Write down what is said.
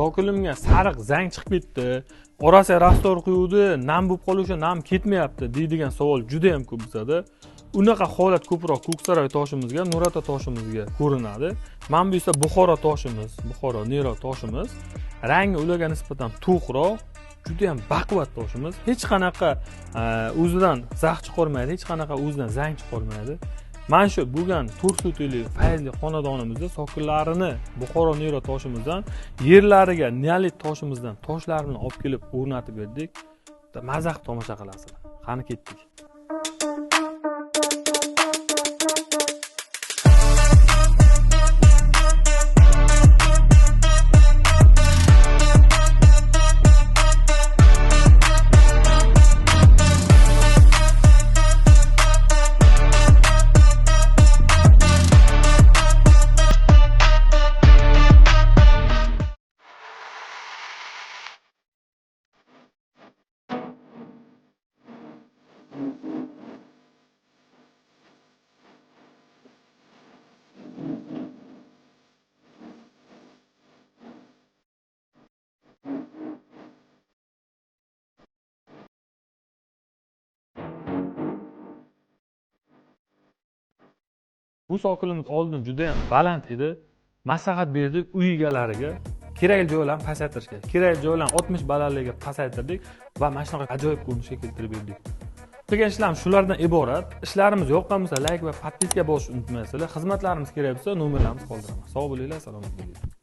Sokilimga sariq zang chiqib ketdi. Orasiga rastor quyuvdi, nam bo'lib qolishi, nam ketmayapti deydigan savol juda ham ko'p bizada. Unaqa holat ko'proq Ko'ksaroy toshimizga, Nurota toshimizga ko'rinadi. Mana bu esa Buxoro toshimiz, Buxoro Nero toshimiz. Rangi ularga nisbatan to'qroq, juda ham baquvvat toshimiz. Hech qanaqa o'zidan zax chiqarmaydi, hech qanaqa o'zidan zang chiqarmaydi. Mana shu bo'lgan To'rsutili fayzli xonadonimizda sokinlarini Buxoro Nero toshimizdan, yerlariga neolit toshimizdan toshlarini olib kelib o'rnatib berdik. Mazax tomosha qilasizlar. Qani ketdik. Bu sokinimiz oldin juda ham baland edi. Maslahat berdik uy egalariga. Kerakli joylarni pasaytirishga, kerakli joylarni 60 balandlikka pasaytirdik va mana shunaqa ajoyib ko'rinishga keltirib berdik. Qilgan ishlarimiz shulardan iborat. Ishlarimiz yoqqan bo'lsa, like va podpiska bosishni unutmaysizlar. Xizmatlarimiz kerak bo'lsa, nomerlarimizni qoldiraman. Sog' bo'linglar, salomat bo'ling.